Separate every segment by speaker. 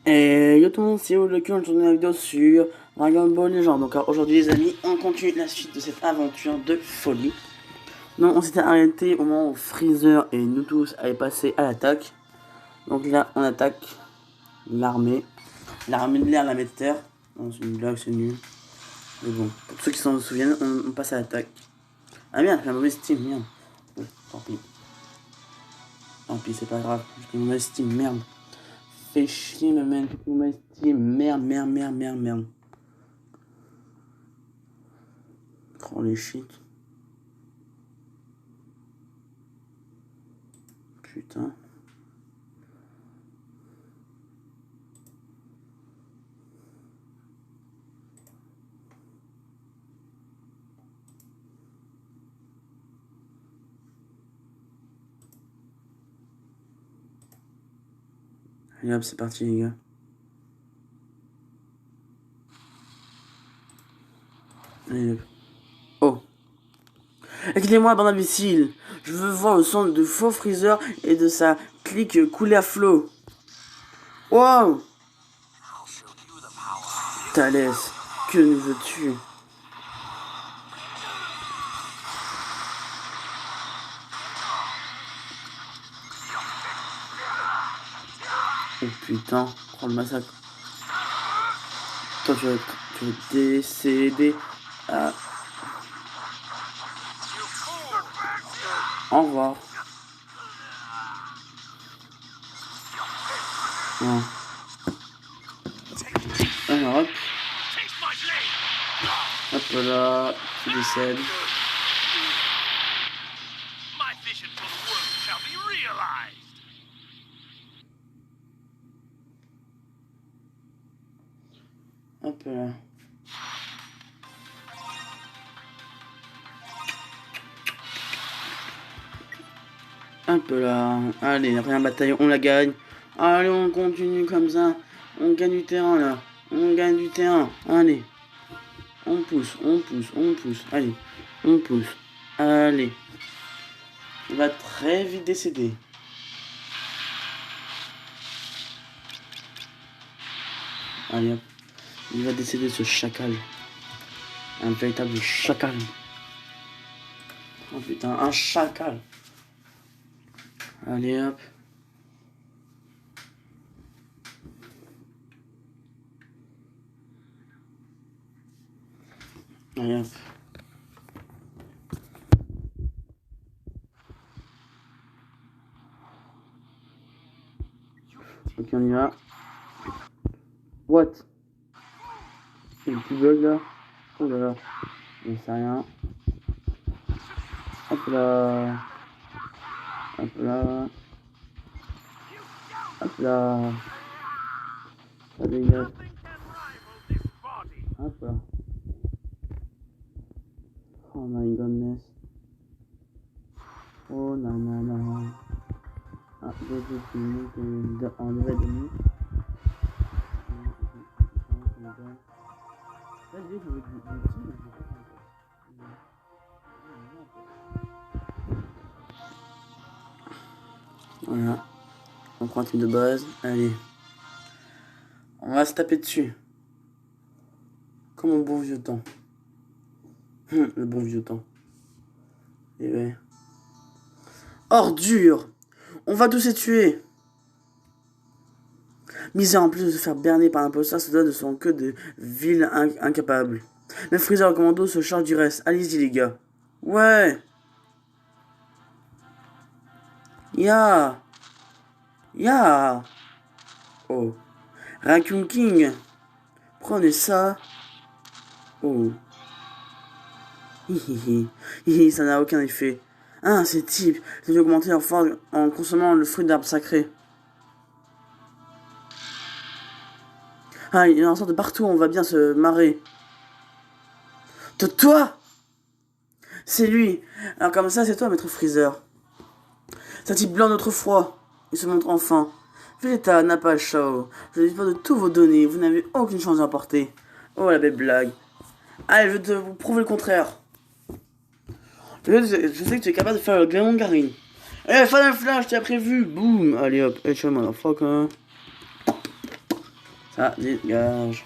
Speaker 1: Et yo tout le monde, c'est Oloki, on tourne une vidéo sur Dragon Ball Legend. Donc aujourd'hui les amis, on continue la suite de cette aventure de folie. Donc on s'était arrêté au moment où Freezer et nous tous allaient passer à l'attaque. Donc là on attaque l'armée. L'armée de l'air, l'armée de terre. Non, c'est une blague, c'est nul. Mais bon, pour ceux qui s'en souviennent, on passe à l'attaque. Ah merde, j'ai un mauvais Steam, merde. Bon, tant pis. Tant pis, c'est pas grave, j'ai un mauvais Steam, merde. Fais chier, ma man. Mauvais Steam, merde, merde, merde, merde, merde. Oh les shit. Putain. Allez hop, c'est parti les gars. Allez hop. Oh. Écoutez-moi, bande d'imbéciles. Je veux voir le son de faux Freezer et de sa clique couler à flot. Wow. Thalès, que nous veux-tu? Oh putain, prends le massacre. Toi, tu vas décéder. Ah. Au revoir. Non. Alors, hop. Hop là, tu décèdes. Hop là. Hop là. Allez, après un bataillon, on la gagne. Allez, on continue comme ça. On gagne du terrain là. On gagne du terrain. Allez. On pousse, on pousse, on pousse. Allez, on pousse. Allez. Il va très vite décéder. Allez hop. Il va décéder ce chacal. Un véritable chacal. Oh putain, un chacal. Allez hop. Allez hop. Ok, on y va. What? C'est le petit bug là. Oh là là. Je sais rien. Hop là. Hop là. Hop là. Ça dégage. Hop là. Oh my goodness. Oh nanana. Ah, j'ai en level demi. Voilà. On prend un type de base. Allez. On va se taper dessus. Comme au bon vieux temps. Le bon vieux temps. Et ouais. Ordure! On va tous les tuer! Misère, en plus de se faire berner par un posteur, se donne de son queue de vil incapable. Mais Freezer et Commando se chargent du reste. Allez-y les gars. Ouais! Ya! Ya! Oh. Raccoon King! Prenez ça! Oh. Hihihi. Hihi, ça n'a aucun effet. Ah, ces types, ils ont augmenté leur force en consommant le fruit d'arbre sacré. Ah, il y en a de partout, on va bien se marrer. Toi! C'est lui! Alors comme ça, c'est toi, maître Freezer. C'est un type blanc d'autrefois. Il se montre enfin. Vegeta n'a pas le show. Je ne dispose de tous vos données. Vous n'avez aucune chance d'emporter. Oh la belle blague. Allez, je vais vous prouver le contraire. Je sais que tu es capable de faire le Glamon Garine. Eh, Final Flash, t'as prévu. Boum. Allez hop, headshot motherfucker. Ça dégage.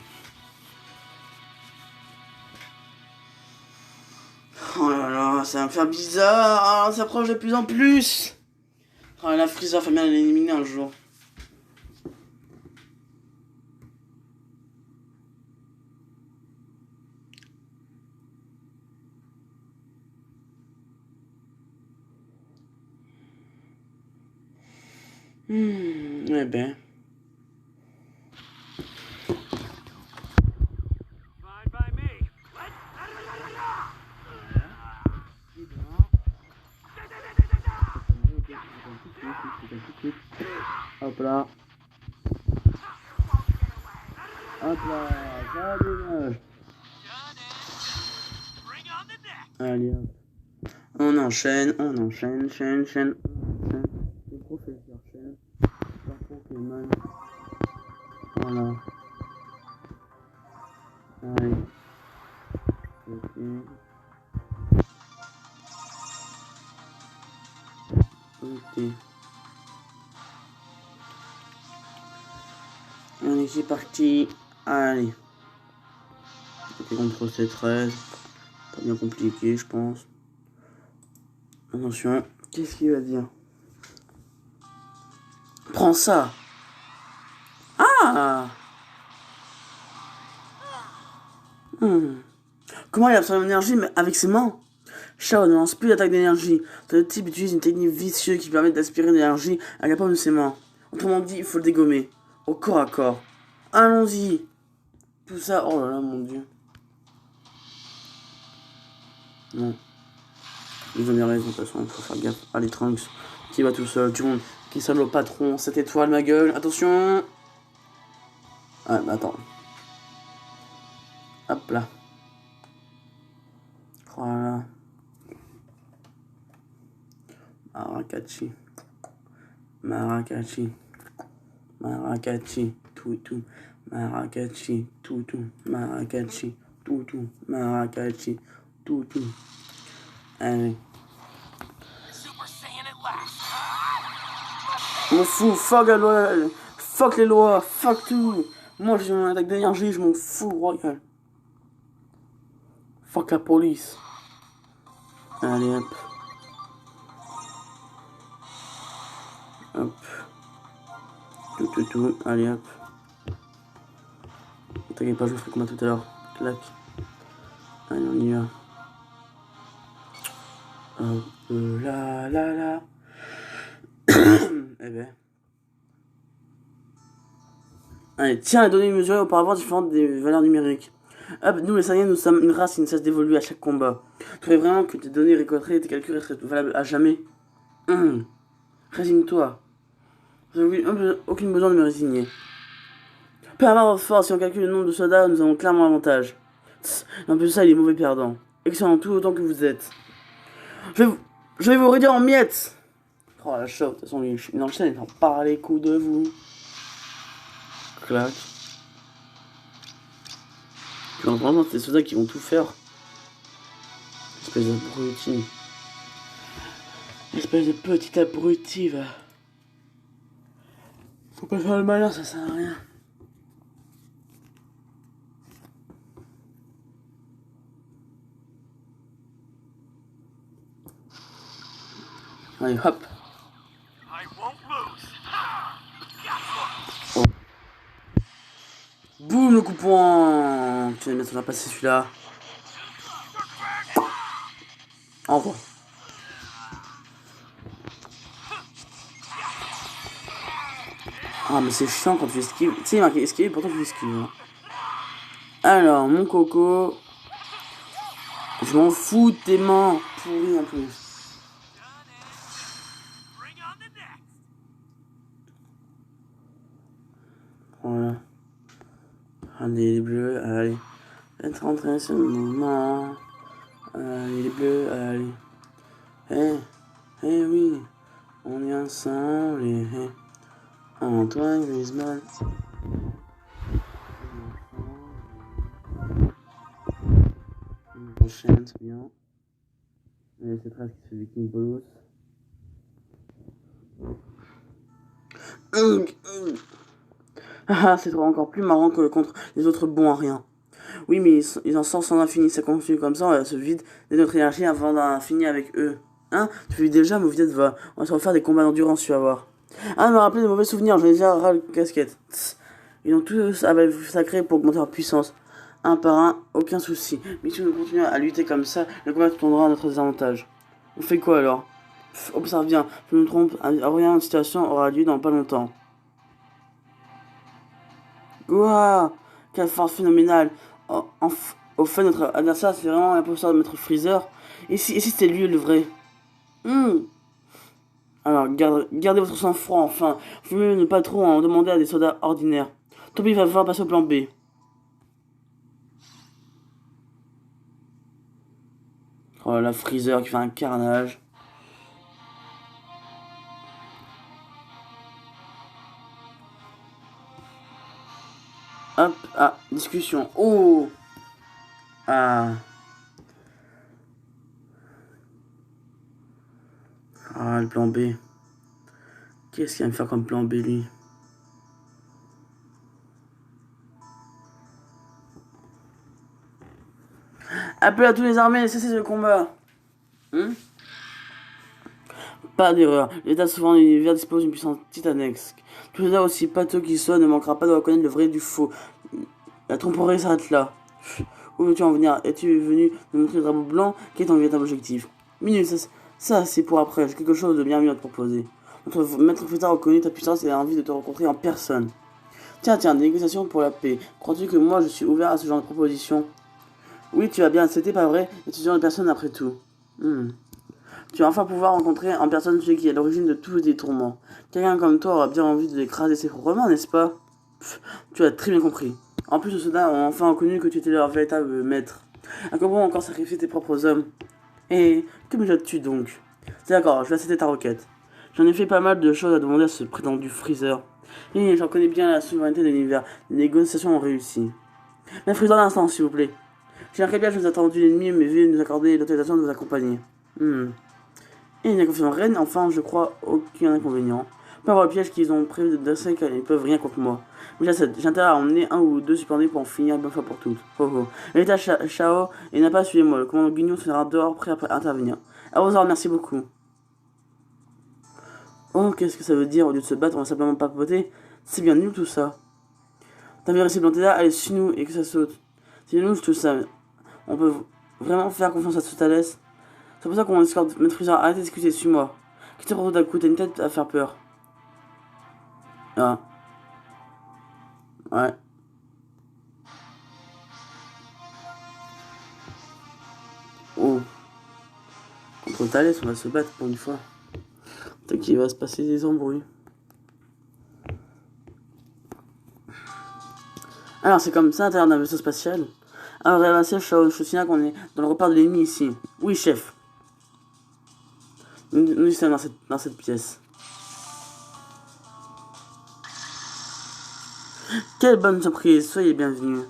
Speaker 1: Oh là là, ça va me faire bizarre. On s'approche de plus en plus. Oh, la Freezer, faut bien l'éliminer un jour. Eh ben. Hop là. Hop là, ça dégage. Allez hop. On enchaîne, chaîne. Le professeur chaîne. Par Pokémon. Voilà. Allez. Ok. Ok. Allez, c'est parti. Allez. Ok, contre C13. Pas bien compliqué, je pense. Attention. Qu'est-ce qu'il va dire? Prends ça. Ah. Comment il absorbe l'énergie mais avec ses mains? Shao ne lance plus d'attaque d'énergie. Ce type utilise une technique vicieuse qui permet d'aspirer l'énergie à la paume de ses mains. Autrement dit, il faut le dégommer. Au corps à corps. Allons-y. Tout ça, oh là là, mon dieu. Non. Ils ont bien raison, de toute façon, il faut faire gaffe. Allez, Trunks, qui va tout seul, tout le monde qui sonne le patron, cette étoile, ma gueule. Attention. Ah, bah attends. Hop là. Voilà. Marakachi. Marakachi. Marakachi. Tout. Marakachi. Tout. Marakachi. Tout. Marakachi. Tout. Allez. Je m'en fous, fuck la loi, fuck les lois, fuck tout. Moi j'ai une attaque d'énergie, je m'en fous, royal. Fuck la police. Allez hop. Hop. Tout. Allez hop. T'inquiète pas, je vous ferai comme tout à l'heure. Clac. Allez, on y va. Hop là. Eh ben. Allez, tiens, les données mesurées auparavant différentes des valeurs numériques. Hop, nous les Saiyans, nous sommes une race qui ne cesse d'évoluer à chaque combat. Tu trouvais vraiment que tes données récoltées et tes calculs seraient valables à jamais? Résigne-toi. Je n'ai aucune besoin de me résigner. Peu importe votre force, si on calcule le nombre de soldats, nous avons clairement l'avantage. En plus ça, il est mauvais perdant. Excellent, tout autant que vous êtes. Je vais vous réduire en miettes. Oh la chaude, de toute façon, il enchaîne, il n'en parle les coups de vous. Clac. Puis en vraiment, c'est des soldats qui vont tout faire. Espèce d'abruti. Espèce de petit abruti, va. Faut pas faire le malin, ça sert à rien. Allez, hop. Oh. Boum, le coup de poing. Tu vas mettre, on va passer celui-là. Au revoir. Ah, mais c'est chiant quand tu esquives. Tu sais, il y a marqué esquive, pourtant tu esquives. Alors, mon coco. Je m'en fous de tes mains pourries en plus. Voilà. Allez, les bleus, allez. Faites rentrer ce moment. Allez, les bleus, allez. Eh oui, on est ensemble. Antoine Griezmann. On enchaîne, c'est bien. Allez, c'est très qui se fait du King Bolos. Ah, c'est encore plus marrant que contre les autres bons à rien. Oui, mais ils en sortent sans infini, ça continue comme ça, on va se vide de notre énergie avant d'en finir avec eux. Hein? Tu vis déjà, mauvais va. On va se refaire des combats d'endurance, tu vas voir. Ah, me rappeler de mauvais souvenirs, j'en ai déjà ras le casquette. Tss. Ils ont tous avec sacré pour augmenter leur puissance. Un par un, aucun souci. Mais si nous continuons à lutter comme ça, le combat tournera à notre désavantage. On fait quoi alors? Observe bien, je me trompe, rien, une situation aura lieu dans pas longtemps. Ouah, quelle force phénoménale. Au fait, notre adversaire, c'est vraiment l'imposteur de notre Freezer. Et si c'était lui le vrai? Hmm. Alors, gardez votre sang-froid, enfin. Faut mieux ne pas trop en demander à des soldats ordinaires. Tant pis, il va falloir passer au plan B. Oh là, Freezer qui fait un carnage. Hop, ah, discussion. Oh! Ah. Ah, le plan B. Qu'est-ce qu'il va me faire comme plan B, lui? Appel à tous les armées, cessez le combat. Pas d'erreur, l'état souverain de l'univers dispose d'une puissance titanesque. Tout cela, aussi pâteux qu'il soit, ne manquera pas de reconnaître le vrai du faux. La tromperie s'arrête là. Où veux-tu en venir? Es-tu venu nous montrer le drapeau blanc? Quel est ton véritable objectif? Minute, ça c'est pour après, j'ai quelque chose de bien mieux à te proposer. Notre maître Feta reconnaît ta puissance et a envie de te rencontrer en personne. Tiens, des négociations pour la paix. Crois-tu que moi je suis ouvert à ce genre de proposition? Oui, tu vas bien, c'était pas vrai, étudiant de personne après tout. Tu vas enfin pouvoir rencontrer en personne celui qui est à l'origine de tous tes tourments. Quelqu'un comme toi aura bien envie de l'écraser ses propres mains, n'est-ce pas? Tu as très bien compris. En plus, ceux-là ont enfin reconnu que tu étais leur véritable maître. À quoi bon encore sacrifier tes propres hommes? Et que me tu donc? C'est d'accord, je vais accepter ta requête. J'en ai fait pas mal de choses à demander à ce prétendu Freezer. Et j'en connais bien la souveraineté de l'univers. Les négociations ont réussi. Mais Freezer l'instant, s'il vous plaît. J'ai bien je vous ai attendu l'ennemi, mais veuillez nous accorder l'autorisation de vous accompagner. Et une confusion reine, enfin, je crois aucun inconvénient. Pas avoir le piège qu'ils ont prévu d'assaut car ils peuvent rien contre moi. Mais j'ai intérêt à emmener un ou deux supplémentaires pour en finir une fois pour toutes. Oh oh. L'état Chao et n'a pas suivi moi. Le commandant Guignon sera dehors prêt à intervenir. À vos ordres, merci beaucoup. Oh, qu'est-ce que ça veut dire? Au lieu de se battre, on va simplement papoter. C'est bien nul tout ça. T'as vu rester planté là? Allez, suis-nous et que ça saute. C'est nul tout ça. On peut vraiment faire confiance à ce Thalès. C'est pour ça qu'on escorte Maître Freezer. Arrêtez de discuter, suis-moi. Qu'est-ce que tu d'un coup? T'as une tête à faire peur. Ah. Ouais. Oh. Contre Thalès, on va se battre pour une fois. Peut-être qu'il va se passer des embrouilles. Alors, c'est comme ça, à l'intérieur d'un vaisseau spatial. Alors, réalisez, je signale qu'on est dans le repère de l'ennemi ici. Oui, chef. Nous sommes dans cette pièce. Quelle bonne surprise, soyez bienvenus.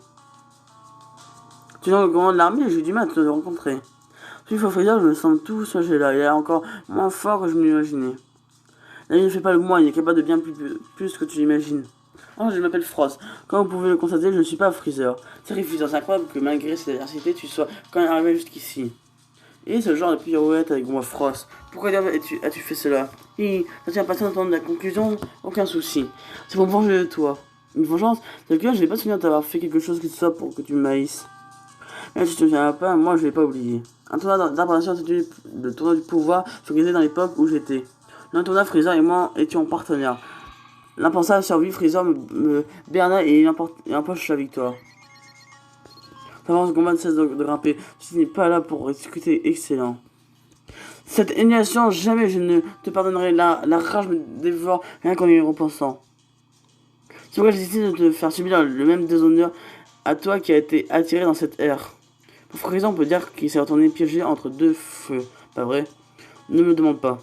Speaker 1: Tu es dans le commandant de l'armée, j'ai eu du mal à te rencontrer. Puis, il faut dire, je me sens tout soulagé là. Il est encore moins fort que je m'imaginais. La vie ne fait pas le moi, il est capable de bien plus que tu l'imagines. Oh, je m'appelle Frost. Comme vous pouvez le constater, je ne suis pas Freezer. C'est Freezer, c'est incroyable que malgré cette adversité, tu sois quand même arrivé jusqu'ici. Et ce genre de pirouette avec moi Frost. Pourquoi as-tu fait cela? Et ça tient pas d'entendre la conclusion? Aucun souci. C'est pour me venger de toi. Une vengeance? C'est que je n'ai pas souvenir d'avoir fait quelque chose qui soit pour que tu me maïsses. Mais si tu ne te souviens pas, moi je vais pas oublier. Un tournoi d'apparition le tournoi du pouvoir s'organisait dans l'époque où j'étais. L'un tournoi Freezer et moi étions partenaires. L'impensable survit, Freezer me berna et il empoche la victoire. Pendant ce combat ne cesse de grimper. Ce n'est pas là pour discuter, excellent. Cette élimination, jamais je ne te pardonnerai. La rage me dévore rien qu'en y repensant. C'est pourquoi j'ai décidé de te faire subir le même déshonneur à toi qui a été attiré dans cette ère. Pour Freezer, on peut dire qu'il s'est retourné piégé entre deux feux. Pas vrai? Ne me demande pas.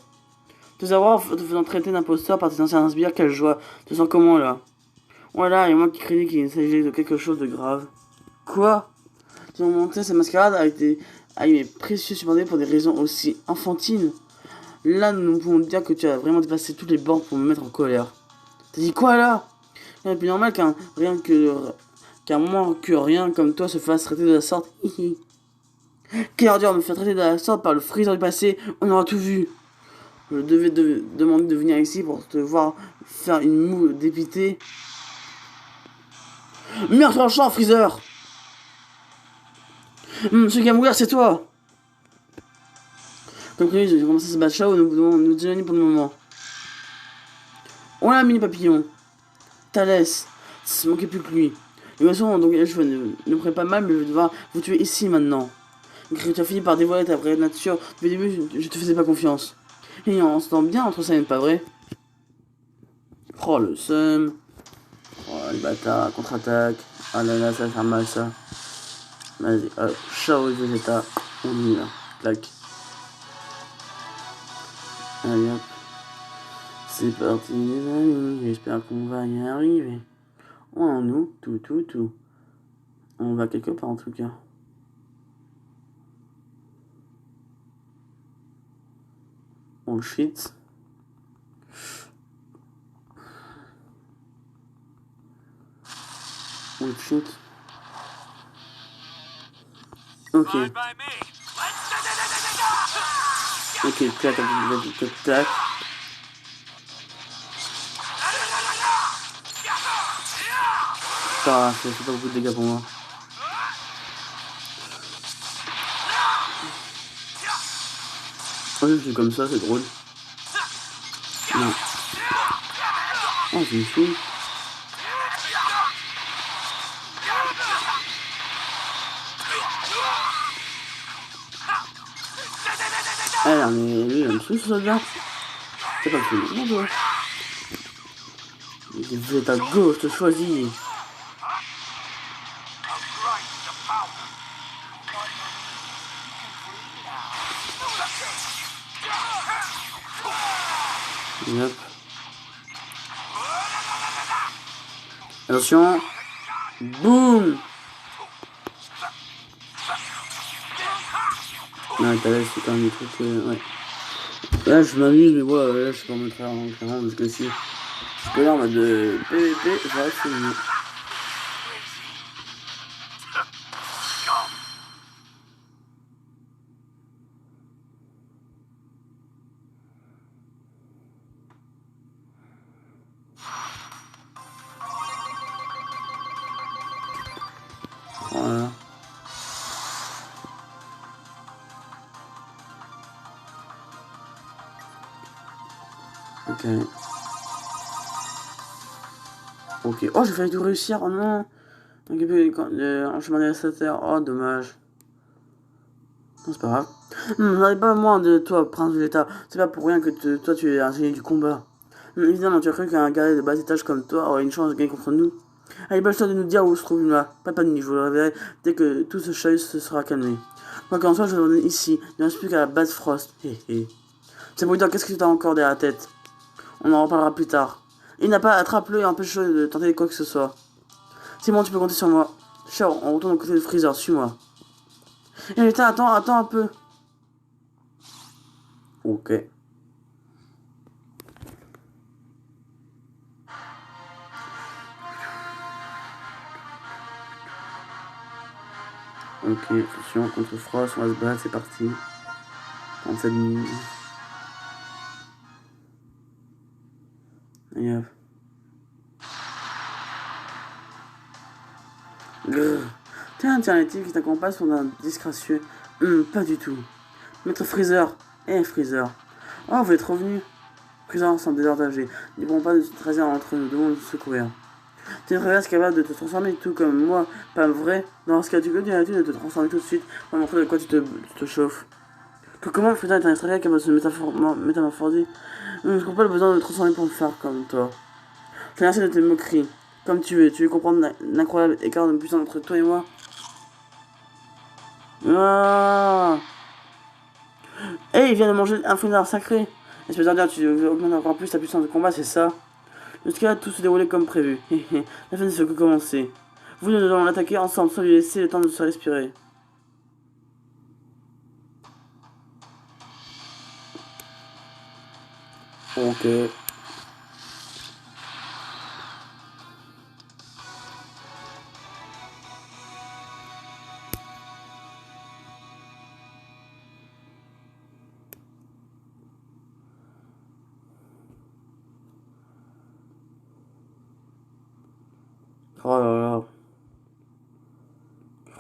Speaker 1: Te savoir te faisant traiter d'imposteur par tes anciens sbires, quelle joie. Te sens comment là? Voilà, et moi qui craignais qu'il s'agisse de quelque chose de grave. Quoi? Ils ont monté cette mascarade avec mes précieux supplémentaires pour des raisons aussi enfantines. Là, nous pouvons dire que tu as vraiment dépassé toutes les bornes pour me mettre en colère. T'as dit quoi là? Et puis normal qu'un moins que rien comme toi se fasse traiter de la sorte. Quelle ordure me faire traiter de la sorte par le Freezer du passé, on aura tout vu. Je devais demander de venir ici pour te voir faire une moue dépitée. Meurtre en champ, Freezer. Ce qui va mourir, c'est toi. Comme prévu, j'ai commencé à se battre Shao, nous devons nous éloigner pour le moment. On l'a mini papillon. Thalès, ça manquait plus que lui. De toute façon, donc je ne ferai pas mal, mais je vais devoir vous tuer ici maintenant. Tu as fini par dévoiler ta vraie nature. Depuis le début, je te faisais pas confiance. Et on s'entend bien entre ça, n'est pas vrai? Oh le seum. Oh les bâtards, contre-attaque. Ah là là, ça va faire mal ça. Vas-y, Shao et Vegeta. On y va. Clac. Allez hop. C'est parti les amis. J'espère qu'on va y arriver. On en nous, tout. On va quelque part en tout cas. Oh shit. Oh shit. Ok. Ok, tac. Ça fait pas beaucoup de dégâts pour moi. Oh, je suis comme ça, c'est drôle. Non. Oh, c'est une fille. Alors, mais lui, il a me suit ce soldat. C'est pas tout le monde, toi. Vous êtes à gauche, te choisis. Yep. Attention. Boum. Non, t'as là, c'est quand même des trucs. Ouais. Là, je m'amuse, mais voilà, là, je suis pas en mode clairement, parce que si. Je peux là en mode de PVP, j'aurais fait mieux. Voilà. Ok. Ok. Oh, j'ai failli tout réussir. Oh non. Un chemin d'adversaire. Oh, dommage. Non, c'est pas grave. N'en pas moins de toi, prince Vegeta. C'est pas pour rien que toi, tu es un génie du combat. Évidemment, tu as cru qu'un gars de bas étage comme toi aurait une chance de gagner contre nous. Allez, bâche-toi de nous dire où se trouve là. Pas de panique, je vous le révélerai dès que tout ce chahut se sera calmé. Quoi qu'en soit, je vais revenir ici. Il ne reste plus qu'à la base Frost. C'est pour dire, qu'est-ce que tu as encore derrière la tête? On en reparlera plus tard. Il n'a pas attrape-le et empêche-le de tenter quoi que ce soit. C'est bon, tu peux compter sur moi. Ciao, on retourne au côté de Freezer, suis-moi. Et putain, attends un peu. Ok. Ok, attention, contre Frost, on va se battre, c'est parti. 37 minutes. Et Grrr. Tiens, les types qui t'accompagnent sont d'un disgracieux. Pas du tout. Maître Freezer. Freezer. Oh, vous êtes revenu. Freezer semble désordagé. Ils ne pourront pas se tracer entre nous, devons nous secourir. Tu es une traverse capable de te transformer tout comme moi, pas vrai? Dans ce cas, tu peux dire de te transformer tout de suite pour montrer de quoi tu te chauffes. Comment Freezer est un extraterrestre capable de se métamorphoser? Je ne comprends pas le besoin de te transformer pour me faire comme toi. Je vais de tes moqueries. Comme tu veux comprendre l'incroyable écart de puissance entre toi et moi? Ah. Il vient de manger un fouinard sacré. Espèce d'ordure, tu veux augmenter encore plus ta puissance de combat, c'est ça? Jusqu'à là, tout se déroulait comme prévu. La fin ne fait que commencer. Vous nous allons l'attaquer ensemble sans lui laisser le temps de se respirer. Ok. Oh là là.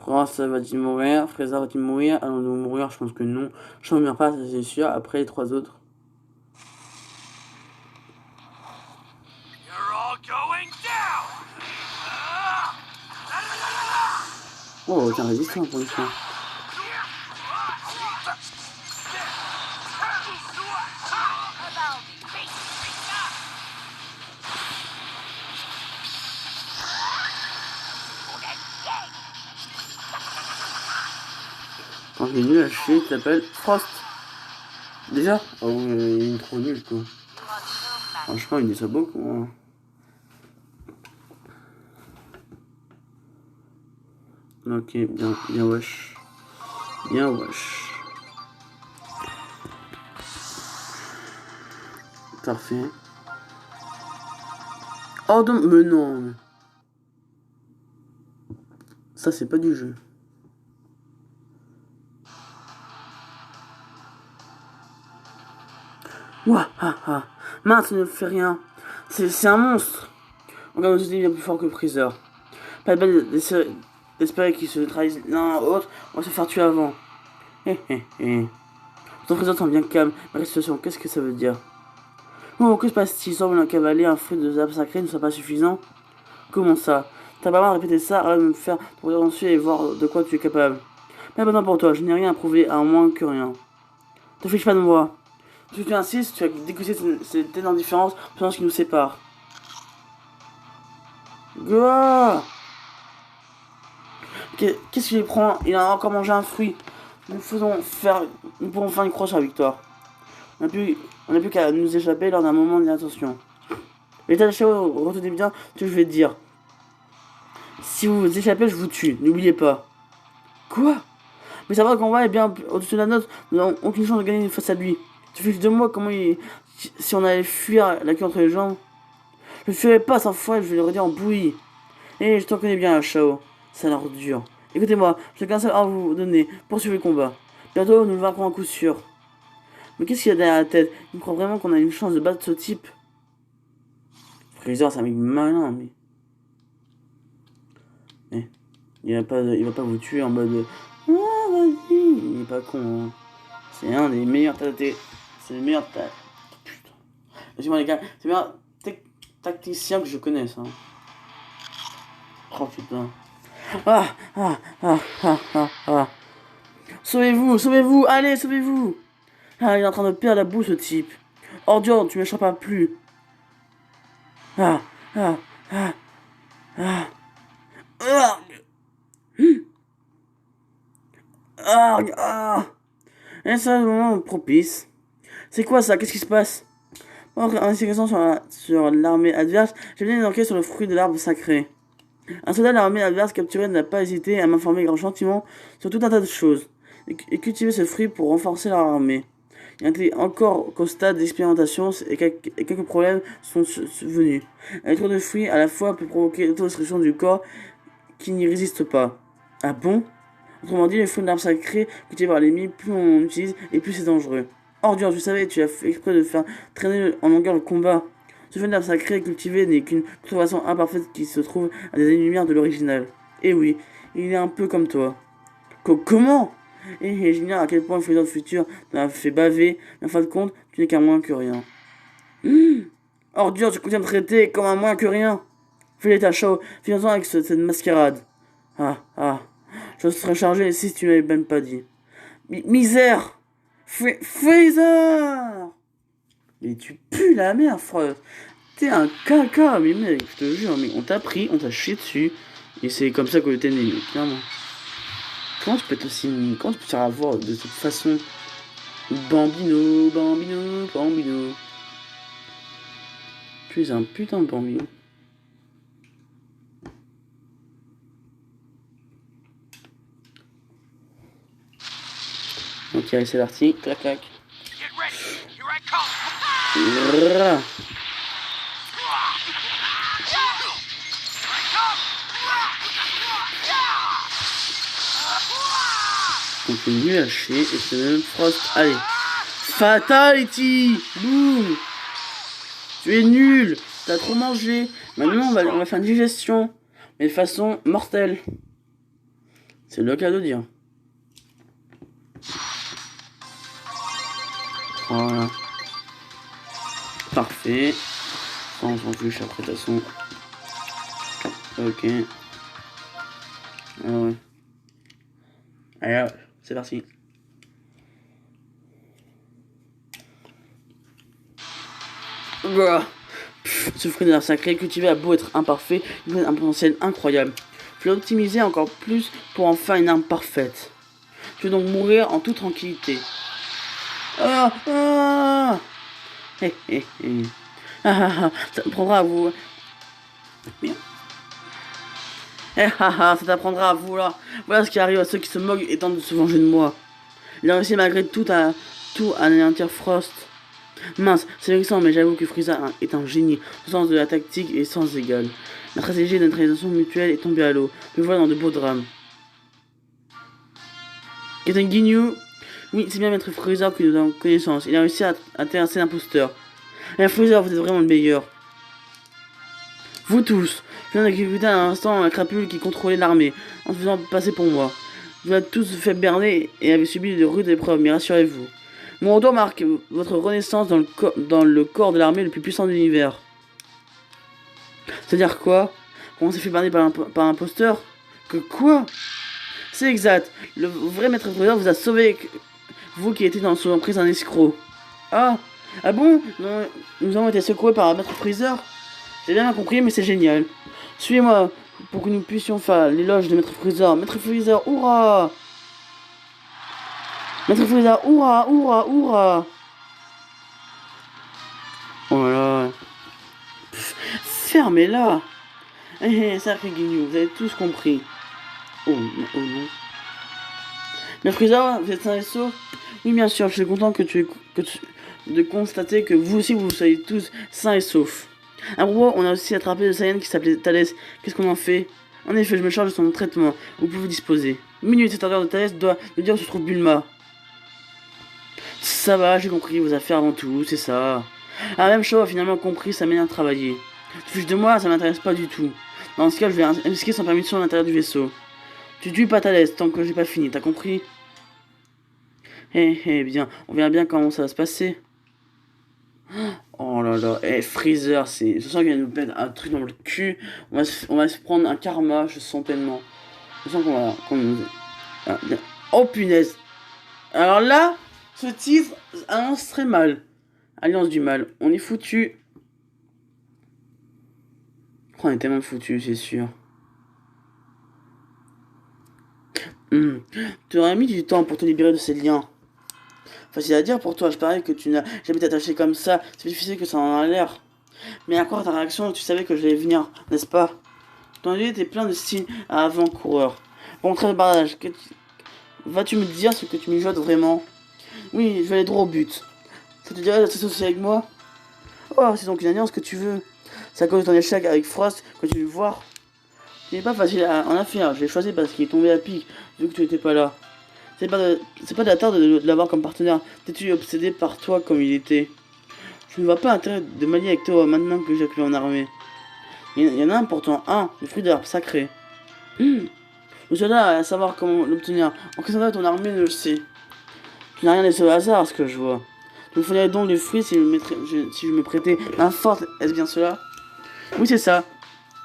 Speaker 1: Frost va-t-il mourir? Freezer va-t-il mourir? Allons-nous mourir? Je pense que non. Je ne meurs pas, ça c'est sûr. Après les 3 autres. Oh, t'es résistant pour une fois. Quand il est nul à chier, il t'appelle Frost. Déjà? Oh, il est trop nul quoi. Franchement, il dit ça beaucoup. Hein. Ok, bien wesh. Bien wesh. Parfait. Oh non, mais non. Ça, c'est pas du jeu. Ouah, ah, ah. Mince, ne fait rien. C'est un monstre. Regarde, nous il est plus fort que Freezer. Pas de balle d'espérer qu'ils se trahissent l'un à l'autre. On va se faire tuer avant. Hé hé hé. Ton Freezer semble bien calme. Mais la situation, qu'est-ce que ça veut dire? Oh, que se passe-t-il? Semble un cavalier, un fruit de l'arbre sacré ne soit pas suffisant? Comment ça? T'as pas mal répété ça, arrête de me faire pour ensuite et voir de quoi tu es capable. Pas besoin pour toi, je n'ai rien à prouver à moins que rien. Te fiche pas de moi. Si tu insistes, tu as dégoûté cette énorme différence selon ce qui nous sépare. Goah! Qu'est-ce qu'il prend? Il a encore mangé un fruit. Nous pourrons faire une croix sur la victoire. On n'a plus qu'à nous échapper lors d'un moment d'inattention. L'état de Chao, retenez bien ce que je vais te dire. Si vous vous échappez, je vous tue. N'oubliez pas. Quoi? Mais ça va, le combat est bien au-dessus de la note. Nous n'avons aucune chance de gagner face à lui. Tu fais de moi comment il... Si on allait fuir la queue entre les jambes. Je ne fuirai pas sans foi, je vais le redire en bouillie. Et je te reconnais bien, Chao. Ça a l'air dur. Écoutez-moi, je n'ai qu'un seul à vous donner. Poursuivez le combat. Bientôt, nous le vaincrons à coup sûr. Mais qu'est-ce qu'il y a derrière la tête? Il croit vraiment qu'on a une chance de battre ce type? Freezer, c'est un mec malin, mais... Il va pas vous tuer en mode... Ah, vas-y. Il est pas con, hein. C'est un des meilleurs c'est le meilleur putain. Excusez-moi les gars, c'est le meilleur tacticien que je connaisse, hein. Oh putain. Ah. Sauvez-vous, allez, sauvez-vous. Ah, il est en train de perdre la boue, ce type. Ordure, tu m'échapperas plus. Ah. Et ça, le moment propice. C'est quoi ça? Qu'est-ce qui se passe? En investigation sur l'armée adverse, j'ai mené une enquête sur le fruit de l'arbre sacré. Un soldat de l'armée adverse capturé n'a pas hésité à m'informer gentiment sur tout un tas de choses, et cultiver ce fruit pour renforcer leur armée. Il n'était encore qu'au stade d'expérimentation et quelques problèmes sont venus. Un trop de fruits à la fois peut provoquer l'autodestruction du corps qui n'y résiste pas. Ah bon? Autrement dit, le fruit de l'arbre sacré cultivé par l'ennemi, plus on l'utilise et plus c'est dangereux. Ordure, tu savais, tu as fait exprès de faire traîner en longueur le combat. Ce fruit de l'arbre sacré cultivé n'est qu'une contrefaçon imparfaite qui se trouve à des années-lumière de l'original. Et oui, il est un peu comme toi. Comment? Et j'ignore à quel point le Freezer futur t'a fait baver, mais en fin de compte, tu n'es qu'un moins que rien. Ordure, tu continues de me traiter comme un moins que rien. Fais-les ta show, finis-en avec cette mascarade. Je serais chargé si tu m'avais même pas dit. Misère! Freezer! Mais tu pues la merde, Frost. T'es un caca, mais mec, je te jure, mais on t'a pris, on t'a chié dessus. Et c'est comme ça que t'es né, clairement. Comment tu peux te faire avoir de cette façon? Bambino. Tu es un putain de bambino. Ok, c'est parti. Clac. Continue à chier et c'est même Frost. Allez. Fatality! Boum! Tu es nul! T'as trop mangé. Maintenant on va faire une digestion. mais de façon mortelle. C'est le cas de dire. Voilà. Parfait. Ça, on s'en fiche après, de toute façon. Ok. Ah ouais. Allez, c'est parti. Voilà. Ce fruit d'art sacré cultivé a beau être imparfait, il a un potentiel incroyable. Je l'ai optimisé encore plus pour en faire une arme parfaite. Je vais donc mourir en toute tranquillité. Ah ah hé hé hé. Ça t'apprendra à vous. Bien. Ça t'apprendra à vous là. Voilà ce qui arrive à ceux qui se moquent et tentent de se venger de moi. Il a réussi malgré tout à anéantir Frost. Mince, c'est vexant, mais j'avoue que Frieza est un génie. Le sens de la tactique est sans égal. La stratégie de neutralisation mutuelle est tombée à l'eau. Me voilà dans de beaux drames. Captain Ginyu. Oui, c'est bien Maître Frieza que nous avons connaissance. Il a réussi à terrasser l'imposteur. Et Frieza, vous êtes vraiment le meilleur. Vous tous. Je viens d'exécuter à l'instant un crapule qui contrôlait l'armée, en se faisant passer pour moi. Vous êtes tous fait berner et avez subi de rudes épreuves, mais rassurez-vous. Mon retour marque votre renaissance dans le corps de l'armée le plus puissant de l'univers. C'est-à-dire quoi? On s'est fait berner par un imposteur? Que quoi? C'est exact. Le vrai maître Freezer vous a sauvé, vous qui étiez sous l'emprise d'un escroc. Ah bon? Non, nous avons été secoués par un maître Freezer? J'ai bien compris, mais c'est génial. Suivez-moi pour que nous puissions faire l'éloge de maître Freezer. Maître Freezer, hurrah! Maître Freezer, hurrah, hurrah, hurrah! Oh là là. Fermez-la! Sacré Guignou, vous avez tous compris. Oh non. Maître Freezer, vous êtes sain et sauf? Oui, bien sûr, je suis content de constater que vous aussi, vous soyez tous sains et saufs. À propos, on a aussi attrapé le Saiyan qui s'appelait Thalès. Qu'est-ce qu'on en fait? En effet, je me charge de son traitement. Vous pouvez disposer. Minute, cette ordre de Thalès doit me dire où se trouve Bulma. Ça va, j'ai compris vos affaires avant tout, c'est ça. Ah, même chose, finalement compris sa manière de travailler. Fiche de moi, ça m'intéresse pas du tout. Dans ce cas, je vais risquer sans permission à l'intérieur du vaisseau. Tu tues pas Thalès tant que j'ai pas fini, t'as compris? Bien, on verra bien comment ça va se passer. Oh là là, Freezer, je sens qu'il va nous mettre un truc dans le cul. On va se prendre un karma, je sens tellement. Je sens oh punaise. Alors là, ce titre annonce très mal. Alliance du mal, on est foutu. Oh, on est tellement foutu, c'est sûr. Tu aurais mis du temps pour te libérer de ces liens. Facile à dire pour toi, je parie que tu n'as jamais été attaché comme ça. C'est difficile que ça en a l'air. Mais à quoi ta réaction? Tu savais que j'allais venir, n'est-ce pas? Ton yeux était plein de signes à avant-coureur. Bon, très bardage. Vas-tu me dire ce que tu mijotes vraiment? Oui, je vais aller droit au but. Ça te dirait de t'associer avec moi? Oh, c'est donc une alliance que tu veux. C'est à cause de ton échec avec Frost que tu veux voir. Ce n'est pas facile en affaire. Je l'ai choisi parce qu'il est tombé à pic, vu que tu n'étais pas là. C'est pas de la tort de l'avoir comme partenaire. T'es-tu obsédé par toi comme il était? Je ne vois pas l'intérêt de m'allier avec toi maintenant que j'ai cru en armée. Il y en a un pourtant, le fruit d'arbre sacré. Le soldat à savoir comment l'obtenir. En question de ton armée ne le sait. Tu n'as rien laissé au hasard, ce que je vois. Il me faudrait donc le fruit si je me prêtais main forte. Est-ce bien cela? Oui, c'est ça.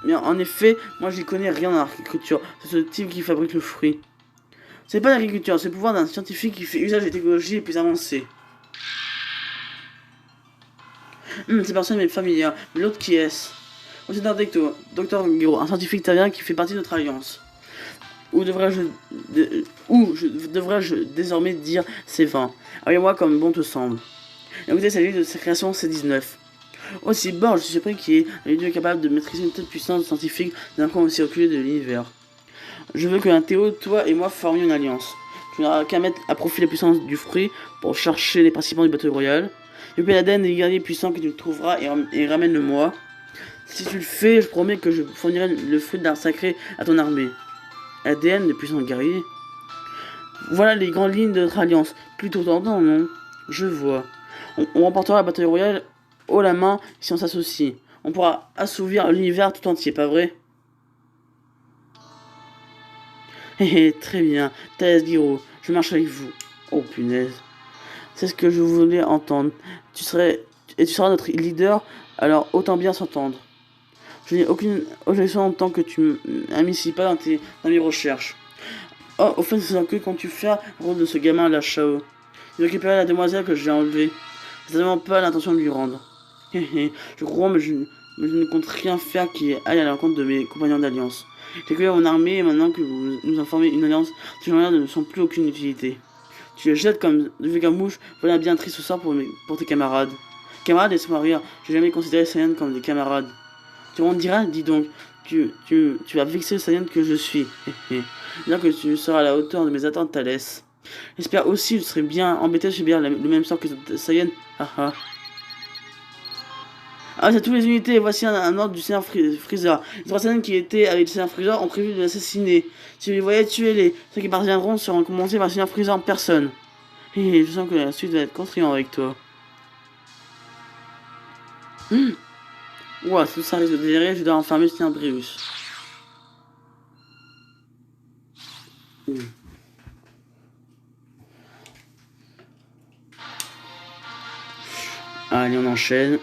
Speaker 1: Mais en effet, moi j'y connais rien en agriculture. C'est ce type qui fabrique le fruit. C'est pas l'agriculture, c'est le pouvoir d'un scientifique qui fait usage des technologies les plus avancées. Cette personne m'est familière, mais l'autre qui est-ce? C'est un docteur Giro, un scientifique italien qui fait partie de notre alliance. Ou devrais-je désormais dire c'est 20? Appelez-moi comme bon te semble. Écoutez, c'est lui de sa création C19. Aussi bon, je suis surpris qu'il y ait un dieu capable de maîtriser une telle puissance scientifique d'un coin aussi reculé de l'univers. Je veux qu'un Théo, toi et moi formions une alliance. Tu n'auras qu'à mettre à profit la puissance du fruit pour chercher les participants du bateau royal. Et puis l'ADN des guerriers puissants que tu trouveras et ramène-le-moi. Si tu le fais, je promets que je fournirai le fruit d'art sacré à ton armée. ADN de puissants guerriers. Voilà les grandes lignes de notre alliance. Plutôt tentant, non? Je vois. On remportera la bataille royale haut la main si on s'associe. On pourra assouvir l'univers tout entier, pas vrai? Hé hé, très bien. Thales Giro, je marche avec vous. Oh punaise. C'est ce que je voulais entendre. Tu seras notre leader, alors autant bien s'entendre. Je n'ai aucune objection en tant que tu m'inities pas dans mes recherches. Oh, au fait, c'est que quand tu fais le rôle de ce gamin à la Chao, il récupérer la demoiselle que j'ai enlevée. J'ai vraiment pas l'intention de lui rendre. Je crois, mais je ne compte rien faire qui aille à l'encontre de mes compagnons d'alliance. J'ai créé mon armée et maintenant que vous nous informez une alliance, ces gens-là ne sont plus aucune utilité. Tu les jettes comme de vieux mouche, voilà bien triste sort pour tes camarades. Camarades, laisse-moi rire, j'ai jamais considéré Saiyan comme des camarades. Tu m'en diras, dis donc, tu vas vexer le Saiyan que je suis. Bien que tu seras à la hauteur de mes attentes, Thalès. J'espère aussi que je serai bien embêté de subir le même sort que Saiyan. Ah, c'est toutes les unités, voici un ordre du Seigneur Freezer. Les 3 Saiyans qui étaient avec le Seigneur Freezer ont prévu de l'assassiner. Si vous les voyez, tuez-les. Ceux qui parviendront seront commencés par le Seigneur Freezer en personne. Et je sens que la suite va être construite avec toi. Ouah, tout ça risque de délirer, je dois enfermer le Seigneur Brius. Allez, on enchaîne.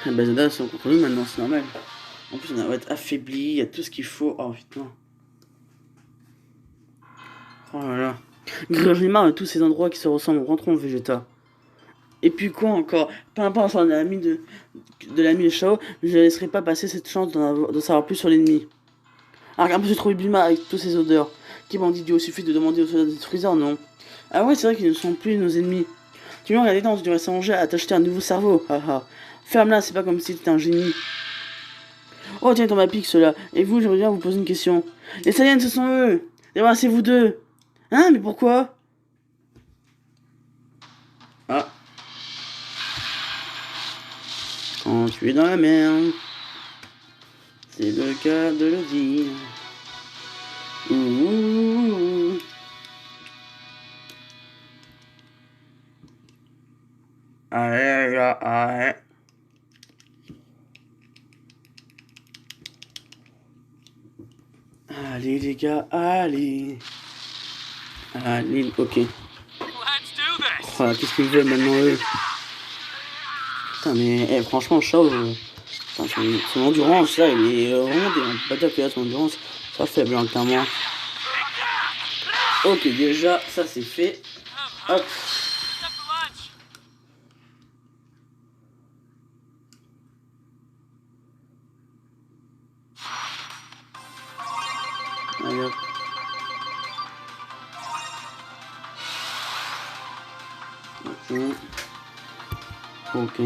Speaker 1: Les Zodas sont contre nous maintenant, c'est normal. En plus, on va être affaibli, il y a tout ce qu'il faut. Oh putain. Oh là là. J'en ai marre de tous ces endroits qui se ressemblent. Rentrons au Vegeta. Et puis quoi encore? Peu importe, on est l'ami de l'ami de Shao, je ne laisserai pas passer cette chance de savoir plus sur l'ennemi. Alors, un peu j'ai trouvé Bulma avec toutes ces odeurs. Qui m'en dit, il suffit de demander aux soldats de Freezer, non? Ah ouais, c'est vrai qu'ils ne sont plus nos ennemis. Tu veux regarder, tu devrais songer à t'acheter un nouveau cerveau. Haha. Ferme-la, c'est pas comme si t'étais un génie. Oh tiens, tombe à pic cela. Et vous, j'aimerais bien vous poser une question. Les Saiyans, ce sont eux. Débarrassez vous deux. Hein, mais pourquoi? Ah. Quand tu es dans la merde, c'est le cas de le dire. Ouh. Allez, allez. Allez les gars, allez. Allez, ok. Oh, qu'est-ce qu'ils veulent maintenant eux? Putain mais franchement Shao, son endurance là il est rond et on peut pas dire que là son endurance ça faible hein, clairement. Ok déjà ça c'est fait. Hop. Allez hop. Ok.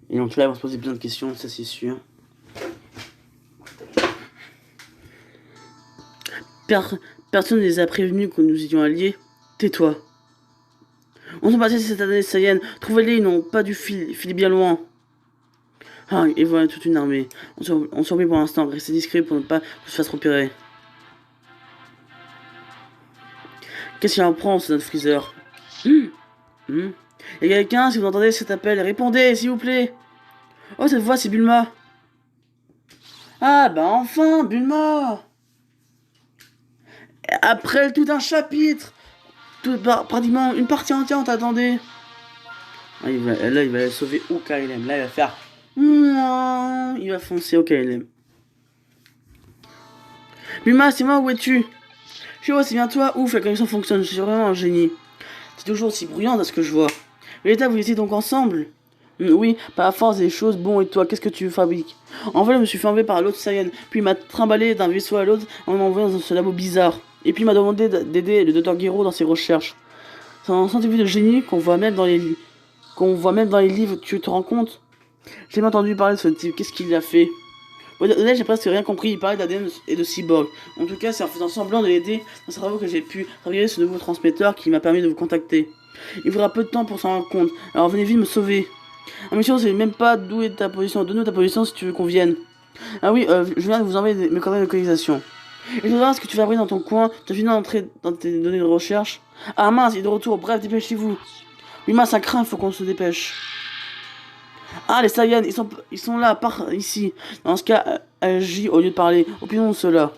Speaker 1: Et donc là, ils vont se poser plein de questions, ça c'est sûr. Personne ne les a prévenus que nous étions alliés. Tais-toi. On s'est passé cette année Saiyan. Trouvez-les, ils n'ont pas dû filer bien loin. Ah, et voilà toute une armée. On survit pour l'instant. Restez discret pour ne pas se faire repérer. Qu'est-ce qu'il en prend, ce notre Freezer? Il y a quelqu'un, si vous entendez cet appel, répondez, s'il vous plaît. Oh, cette voix, c'est Bulma. Ah, bah enfin, Bulma. Après tout un chapitre, pratiquement une partie entière, on t'attendait. Ah, il va sauver au KLM. Là, il va faire... Il va foncer au KLM. Bulma, c'est moi, où es-tu? Je vois, c'est bien toi. Ouf, la connexion fonctionne, je suis vraiment un génie. C'est toujours aussi bruyant dans ce que je vois. Vegeta, vous étiez donc ensemble? Oui, par la force des choses. Bon, et toi, qu'est-ce que tu fabriques? En fait, je me suis fait enlever par l'autre Saiyan. Puis il m'a trimballé d'un vaisseau à l'autre en m'envoyant dans ce labo bizarre. Et puis il m'a demandé d'aider le Dr Gero dans ses recherches. C'est un scientifique de génie qu'on voit même dans les livres, tu te rends compte? J'ai jamais entendu parler de ce type, qu'est-ce qu'il a fait? Là, j'ai presque rien compris, il parlait d'ADN et de cyborg. En tout cas, c'est en faisant semblant de l'aider dans ses travaux que j'ai pu travailler ce nouveau transmetteur qui m'a permis de vous contacter. Il faudra peu de temps pour s'en rendre compte, alors venez vite me sauver. Ah monsieur, on sait même pas d'où est ta position, donne-nous ta position si tu veux qu'on vienne. Ah oui, je viens de vous envoyer mes coordonnées de localisation. Et je voudrais ce que tu fabriques dans ton coin, tu as fini d'entrer dans tes données de recherche. Ah mince, il est de retour, bref, dépêchez-vous. Oui mince, ça craint, faut qu'on se dépêche. Ah, les Saiyans, ils sont là, par ici. Dans ce cas, agis au lieu de parler. Opinons cela.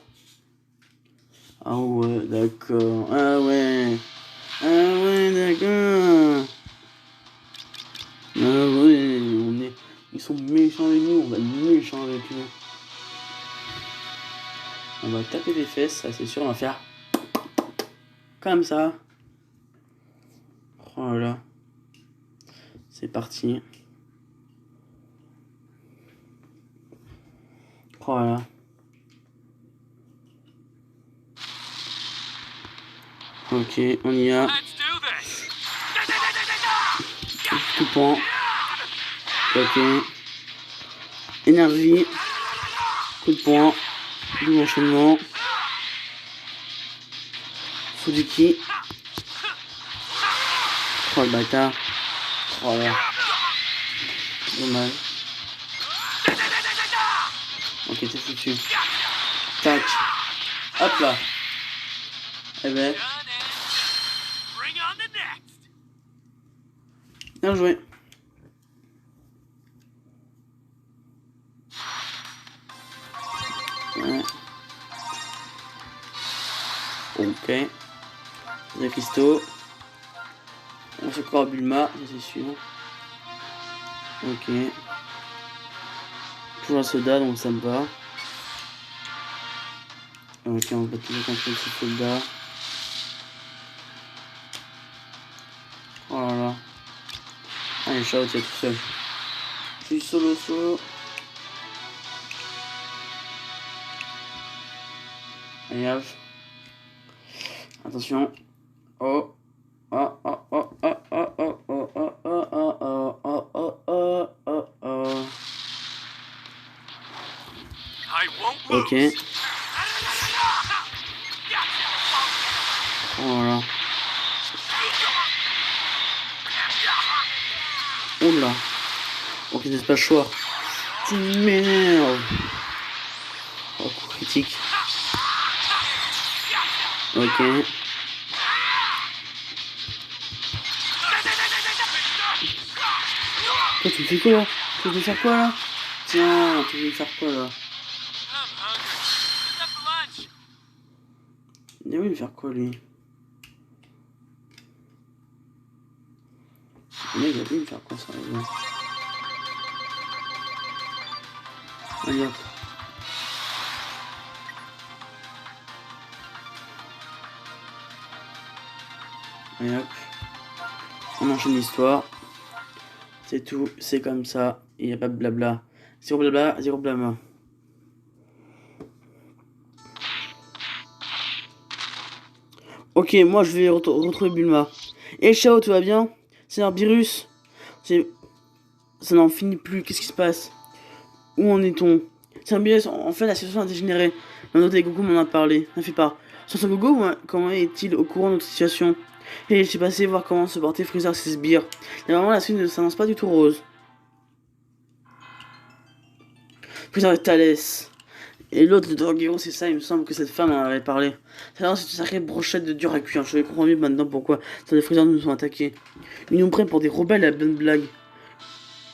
Speaker 1: Ah ouais, d'accord. Ah ouais. Ah ouais, d'accord. Ah ouais, ils sont méchants avec nous, on va être méchants avec eux. On va taper les fesses, ça c'est sûr, on va faire comme ça. Voilà. C'est parti. Voilà. Ok, on y a. Tout point. Ok. Énergie. Coup de poing. Double enchaînement. Suzuki. Oh le bâtard. Oh là. Dommage. Ok, t'es foutu. Tac. Hop là. Eh ben. Bien joué. Ouais. Ok. Les cristaux. On se croit à Bulma, c'est sûr. Ok. Toujours un soda, donc ça me va. Ok, on va toujours contrôler ce soldat. Oh là là. Ah, il est Shao, il est tout seul. Je suis solo. Allez, hop. Attention. Oh. Oh, oh, oh, oh, oh, oh, oh, oh, oh, oh, oh, oh, oh, oh, oh. Ok. Oh là. Oh là. Ok, c'est pas choix. Tu m'énerves. Oh, coup critique. Ok. Toi, tu me fais quoi là? Tu veux me faire quoi là? Tiens, tu veux me faire quoi là? Il veut me faire quoi lui? Le mec, il a voulu me faire quoi ça? Allez hop. Allez hop. On enchaîne l'histoire. C'est tout, c'est comme ça. Il n'y a pas de blabla. Zéro blabla, zéro blabla. Ok, moi je vais retrouver Bulma. Et Shao, tout va bien? C'est un virus. Ça n'en finit plus. Qu'est-ce qui se passe? Où en est-on? C'est un virus. En fait, la situation a dégénéré. Un autre Goku m'en a parlé. Ne fait pas. Sans Son Goku, comment est-il au courant de notre situation? Et j'ai passé voir comment se portait Freezer et ses sbires. Et vraiment, la suite ne s'annonce pas du tout rose. Freezer et Thalès. Et l'autre, le Droguero, c'est ça, il me semble que cette femme en avait parlé. C'est une sacrée brochette de dur à cuire. Je vais comprendre mieux maintenant pourquoi les Freezer nous ont attaqués. Ils nous prennent pour des rebelles à la bonne blague.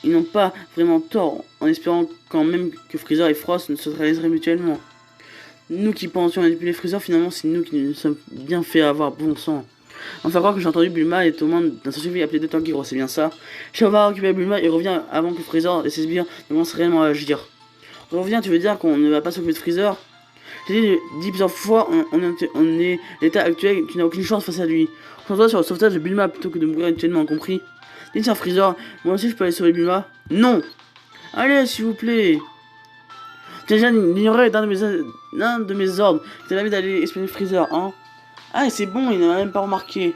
Speaker 1: Ils n'ont pas vraiment tort, en espérant quand même que Freezer et Frost ne se réaliseraient mutuellement. Nous qui pensions manipuler Freezer, finalement, c'est nous qui nous sommes bien fait avoir, bon sang. Enfin, croire que j'ai entendu Bulma est aux mains d'un scientifique appelé Dr. Giro, c'est bien ça. Shao va récupérer Bulma et revient avant que Freezer et ses sbires ne commencent réellement à agir. Revient, tu veux dire qu'on ne va pas s'occuper de Freezer? J'ai dit plusieurs fois, on est l'état actuel, tu n'as aucune chance face à lui. Concentre-toi sur le sauvetage de Bulma plutôt que de mourir actuellement, compris? Dites à Freezer, moi aussi je peux aller sauver Bulma? Non! Allez, s'il vous plaît! Tu as déjà ignoré d'un de mes ordres. Tu t'avais d'aller espionner Freezer, hein? Ah, et c'est bon, il n'a même pas remarqué.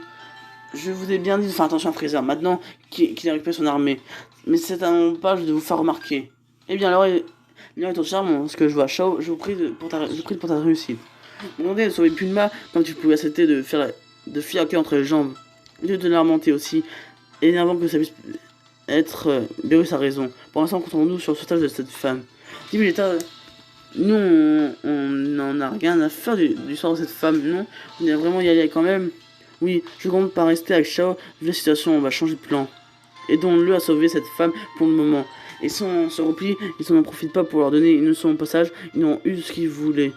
Speaker 1: Je vous ai bien dit de faire attention à Freezer, maintenant qu'il a récupéré son armée. Mais c'est un pas de vous faire remarquer. Eh bien, alors, il est au charme, ce que je vois. Shao, je prie pour ta réussite. Demandez de sauver Bulma comme tu pouvais accepter de faire de fiaquer entre les jambes. Au lieu de la remonter aussi. Énervant que ça puisse être. Beerus a raison. Pour l'instant, concentrons-nous sur le sauvetage de cette femme. Dis-moi, l'état. Nous, on n'en a rien à faire du sort de cette femme, non? On est vraiment y aller quand même. Oui, je compte pas rester avec Shao. Vu la situation, on va changer de plan. aidons-le à sauver cette femme pour le moment. Et sans se repli, ils n'en profitent pas pour leur donner une leçon au passage, ils n'ont eu ce qu'ils voulaient.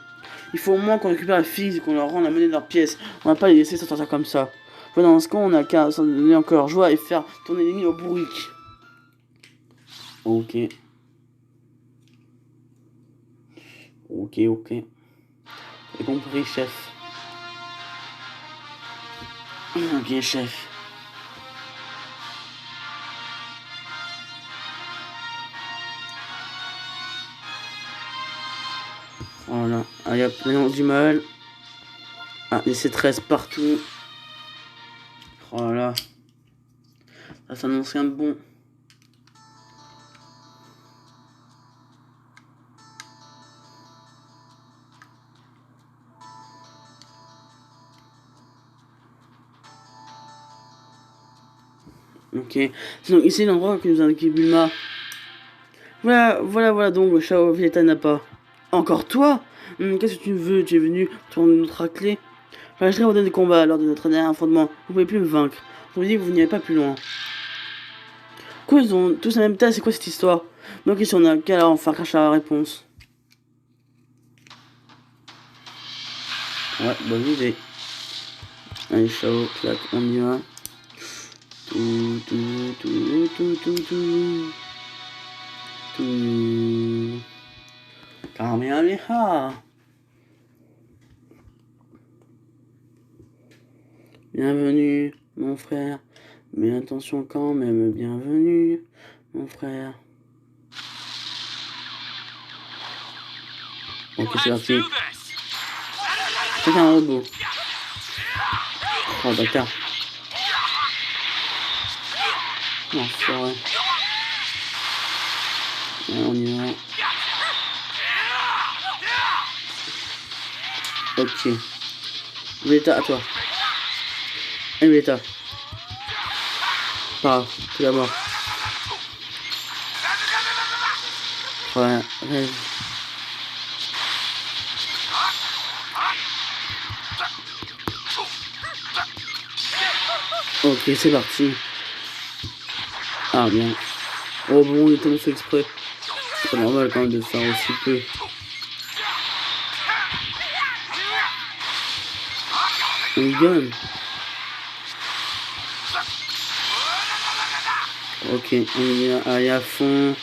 Speaker 1: Il faut au moins qu'on récupère la fille et qu'on leur rende la monnaie de leur pièce. On va pas les laisser sortir comme ça. Dans ce cas, on a qu'à s'en donner encore joie et faire ton ennemi au bourrique. Ok. Ok. J'ai compris, chef. Ok, chef. Voilà. Ah, il y a plein du mal. Ah, des C13 partout. Voilà. Ça s'annonce un bon. Ok. Donc ici l'endroit que nous a indiqué Bulma. Voilà donc Shao Vegeta n'a pas. Encore toi? Qu'est-ce que tu veux? Tu es venu pour nous racler? Je serai au dernier combat lors de notre dernier affrontement. Vous pouvez plus me vaincre. Je vous dis que vous n'irez pas plus loin. Quoi, ils ont tous la même taille? C'est quoi cette histoire? Donc ici on a qu'à alors enfin cracher la réponse. Ouais, bonne idée. Allez, Shao, clac, on y va. Kamehameha. Bienvenue, mon frère. Mais attention quand même, bienvenue, mon frère. Ok, c'est parti. C'est un robot. Oh, bâtard. Non, c'est vrai. On y va. Ok. Vegeta, à toi. Allez, Vegeta. Pas grave, tu la mort. Ouais, rêve. Ok, c'est parti. Ah, bien. Oh bon, il est tombé sur exprès. C'est pas normal quand même de faire aussi peu. On gagne. Ok, on y est à fond.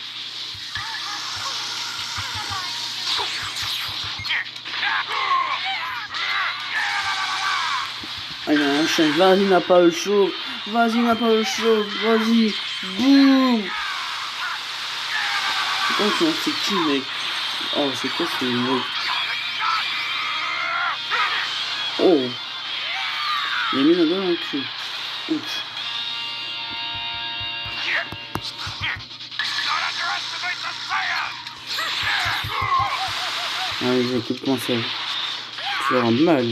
Speaker 1: Allez, on enchaîne. Vas-y, n'a pas le chaud. Vas-y, n'a pas le chaud. Vas-y. Boum. Oh, c'est qui, mec? Oh, c'est quoi ce mec? Oh. Il a mis la balle dans le cul. Ouch. Allez, j'ai un coup de poing, ça. Tu vas rendre mal.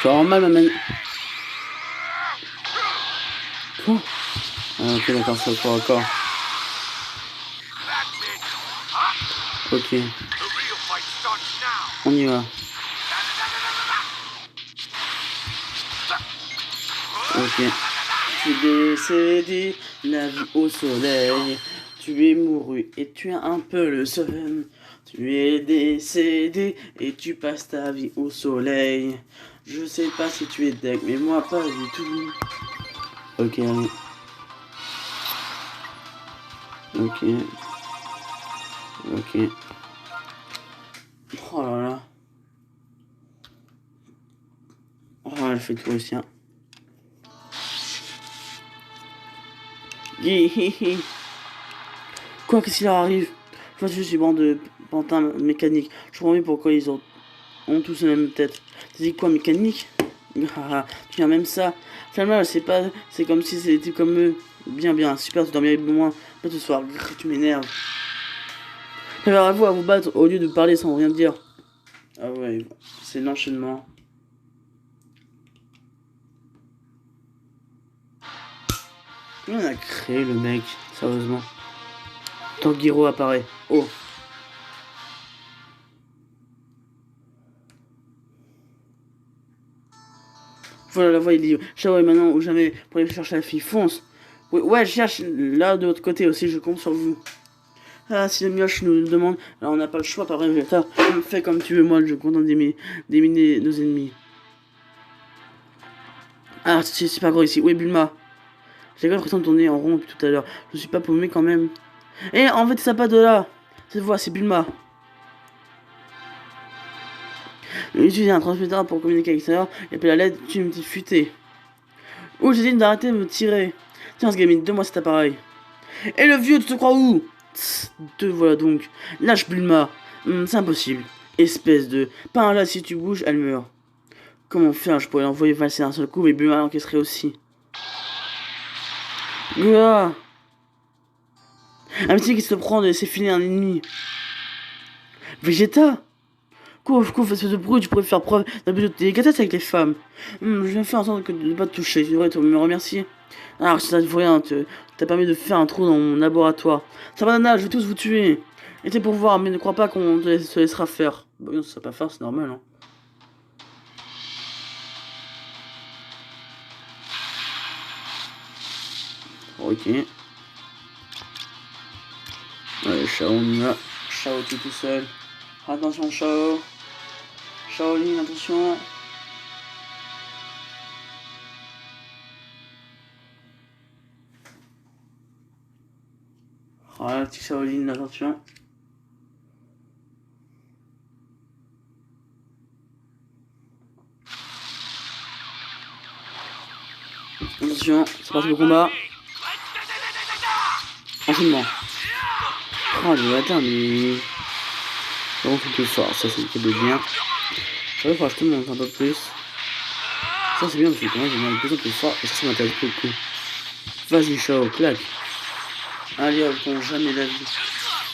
Speaker 1: Tu vas rendre mal, ma man. Quoi? Ah, ok, d'accord, ça va encore. Ok. On y va. Ok. Tu es décédé, la vie au soleil. Tu es mouru et tu as un peu le seum. Tu es décédé et tu passes ta vie au soleil. Je sais pas si tu es deck, mais moi pas du tout. Ok, allez. Ok. Ok. Oh là là. Oh, elle fait tout aussi. Hein. Quoi, qu'est-ce qui leur arrive? Je vois juste ces bandes de pantins mécaniques. Je comprends mieux pourquoi ils ont tous la même tête. Tu dis quoi, mécanique? Ah, tu viens même ça. Finalement, c'est pas. C'est comme si c'était comme eux. Bien, super, tu dormirais moins. Pas ce soir, tu m'énerves. Préparez-vous à vous battre au lieu de parler sans rien dire. Ah ouais, c'est l'enchaînement. Comment on a créé le mec, sérieusement? Tanjiro apparaît. Oh. Voilà, la voie est libre. Ciao et maintenant ou jamais pour aller chercher la fille. Fonce. Oui, ouais, je cherche là de l'autre côté aussi, je compte sur vous. Ah, si le mioche nous le demande, alors on n'a pas le choix, pas vrai, Vegeta. Fais comme tu veux, moi je compte d'éliminer nos ennemis. Ah, c'est pas gros ici. Oui, Bulma. J'ai l'impression de tourner en rond depuis tout à l'heure. Je suis pas paumé quand même. Eh, en fait, ça pas de là. Cette voix, c'est Bulma. Utiliser un transmetteur pour communiquer avec l'extérieur et puis la LED, tu me dis futé. Oh, j'ai dit d'arrêter de me tirer. Tiens, ce gamine, donne-moi cet appareil. Et le vieux, tu te crois où? Te voilà donc. Lâche Bulma. C'est impossible. Espèce de... Par là, si tu bouges, elle meurt. Comment faire? Je pourrais l'envoyer valser un seul coup, mais Bulma l'encaisserait aussi. Ouah. Un petit qui se prend de laisser filer un ennemi. Vegeta? Couvre, espèce de bruit, tu pourrais faire preuve d'un peu de délicatesse avec les femmes. Je vais faire en sorte de ne pas te toucher, tu devrais me remercier. Alors, ça ne vaut rien, t'as permis de faire un trou dans mon laboratoire. Ça va, Nana, je vais tous vous tuer. Et t'es pour voir, mais ne crois pas qu'on te laissera faire. Bah non, ça va pas faire, c'est normal, hein. Ok. Allez, Shao, on y va. Shao, tu es tout seul. Attention, Shao. Shaolin, attention. Voilà, petit Shaolin, attention. Attention, c'est parti le combat. Enchaînement. Oh, le matin, mais... C'est vraiment plus fort, ça c'est le cas de bien. Je vais je te montre un peu plus. Ça c'est bien parce que quand même j'ai de plus en plus fort et ça m'intéresse beaucoup. Vas-y, Shao, claque. Allez hop, on jamais la vie.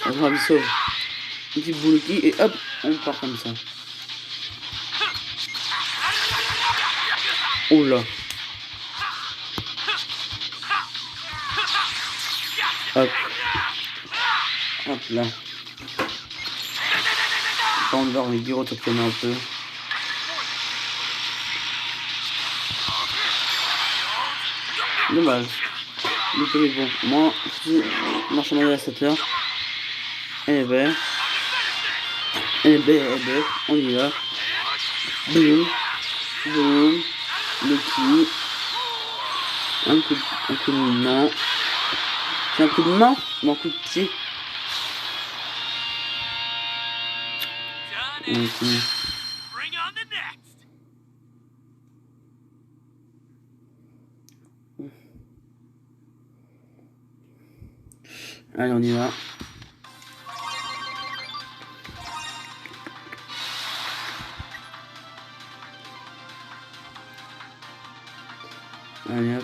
Speaker 1: On va sauve. Une petite boule qui et hop, on part comme ça. Oh là. Hop. Hop là. On va voir les bureaux totalement un peu. Dommage. Le peu est bon. Moi, si marche en à 7 heures. Eh ben, on y va. Boum. Boum. Le qui. Un coup de main. C'est un coup de main ou un coup de pied? Okay. Allez, on y va. Allez hop.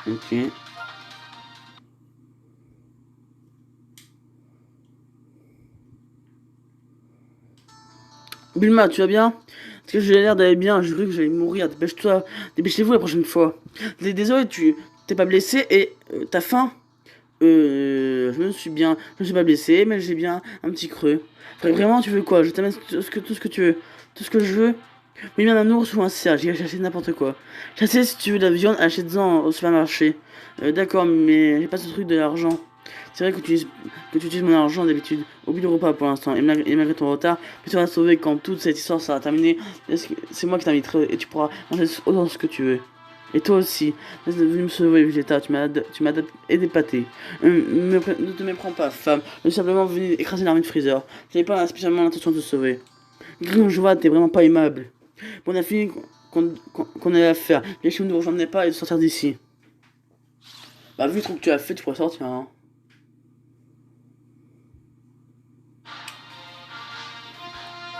Speaker 1: Ok. Bulma, tu vas bien? Parce que j'ai l'air d'aller bien, j'ai cru que j'allais mourir. Dépêche-toi, dépêchez-vous la prochaine fois. Désolé, tu t'es pas blessé et t'as faim? Je me suis bien, je me suis pas blessé, mais j'ai bien un petit creux. Vraiment, tu veux quoi? Je t'amène tout ce que tu veux. Tout ce que je veux. Mais bien un ours ou un cerf, j'ai acheté n'importe quoi. Chasser si tu veux de la viande, achète-en au supermarché. D'accord, mais j'ai pas ce truc de l'argent. C'est vrai que tu utilises mon argent d'habitude. Oublie le repas pour l'instant. Et malgré ton retard, tu seras sauvé quand toute cette histoire sera terminée. C'est moi qui t'inviterai et tu pourras manger autant ce que tu veux. Et toi aussi, venu me sauver, Vegeta, tu m'as épaté. Ne te méprends pas, femme. Je suis simplement venu écraser l'armée de Freezer. J'avais pas spécialement l'intention de te sauver. Je vois, t'es vraiment pas aimable. Bon, on a fini qu'on allait à faire. Les chiens ne nous rejoignaient pas et de sortir d'ici. Bah, vu le truc que tu as fait, tu pourrais sortir, hein.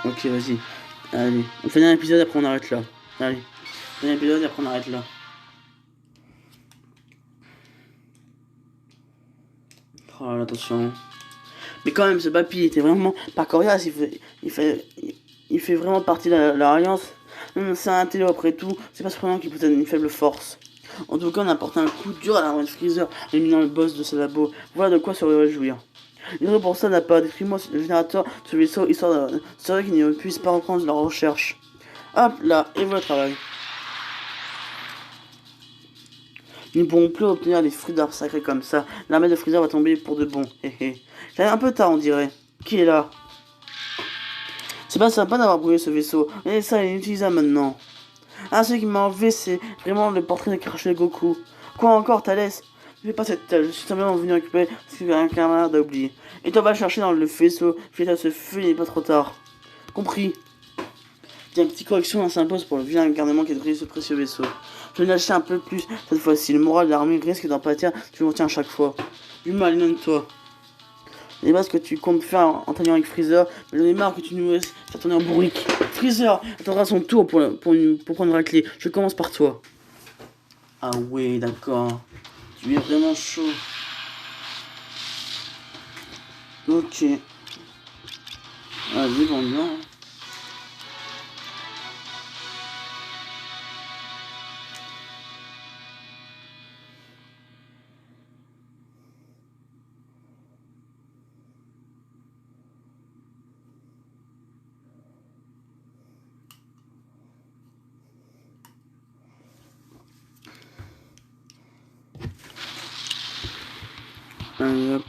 Speaker 1: Ok, vas-y. Allez, on fait un épisode, après on arrête là. Allez, on fait un épisode, après on arrête là. Oh là, attention. Mais quand même, ce papy était vraiment pas coriace, il fait vraiment partie de l'Alliance. C'est un télo après tout, c'est pas surprenant qu'il possède une faible force. En tout cas, on a porté un coup dur à l'armée de Freezer, éliminant le boss de ce labo. Voilà de quoi se réjouir. L'héros pour ça n'a pas décrit-moi le générateur de ce vaisseau, histoire de s'assurer qu'ils ne puissent pas reprendre leur recherche. Hop là, et voilà le travail. Nous ne pourrons plus obtenir des fruits d'arbre sacrés comme ça. L'armée de Freezer va tomber pour de bon. J'arrive un peu tard, on dirait. Qui est là? C'est pas sympa d'avoir brûlé ce vaisseau. Et ça, il est inutilisable maintenant. Ah, celui qui m'a enlevé, c'est vraiment le portrait de Crash Goku. Quoi encore, Thalès? Ne fais pas cette tâche, je suis simplement venu récupérer ce qu'un camarade a oublié. Et toi, va chercher dans le vaisseau. Fais-toi ce feu, il n'est pas trop tard. Compris. Tiens, petite correction s'impose pour le vilain garnement qui a détruit ce précieux vaisseau. Je vais lâcher un peu plus cette fois-ci. Le moral de l'armée risque d'en pâtir, tu le retiens à chaque fois. Du mal, éloigne-toi. Et pas ce que tu comptes faire en t'alliant avec Freezer, mais j'en ai marre que tu nous laisses faire tourner en bourrique. Freezer attendra son tour pour prendre la clé. Je commence par toi. Ah ouais, d'accord. Tu es vraiment chaud. Ok. Vas-y, bon bien. Allez hop.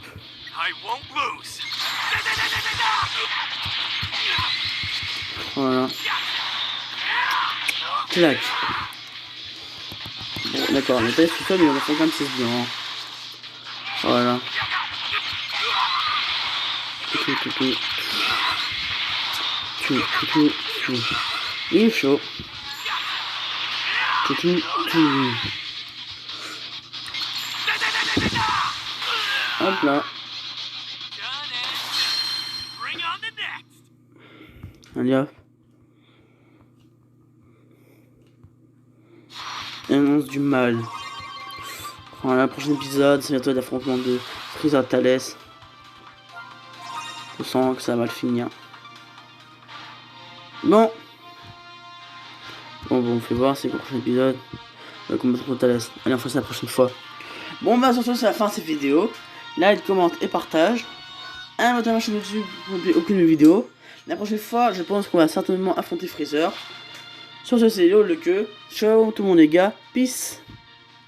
Speaker 1: Voilà. Clac. Bon, d'accord, mais t'as tout seul, mais on va faire comme c'est bien. Voilà. Il est chaud. Hop là. Allez hop. Annonce du mal. Voilà, prochain épisode, c'est bientôt l'affrontement de Freezer Thalès. Je sens que ça va mal finir. Bon, on fait voir, c'est le prochain épisode. On va combattre contre Thalès. Allez, on fait ça la prochaine fois. Bon, bah, sur ce, c'est la fin de cette vidéo. Like, commente et partage. Abonnez-vous à ma chaîne YouTube pour ne louper aucune vidéo. La prochaine fois, je pense qu'on va certainement affronter Freezer. Sur ce, c'est Yo le queue. Ciao tout le monde, les gars. Peace.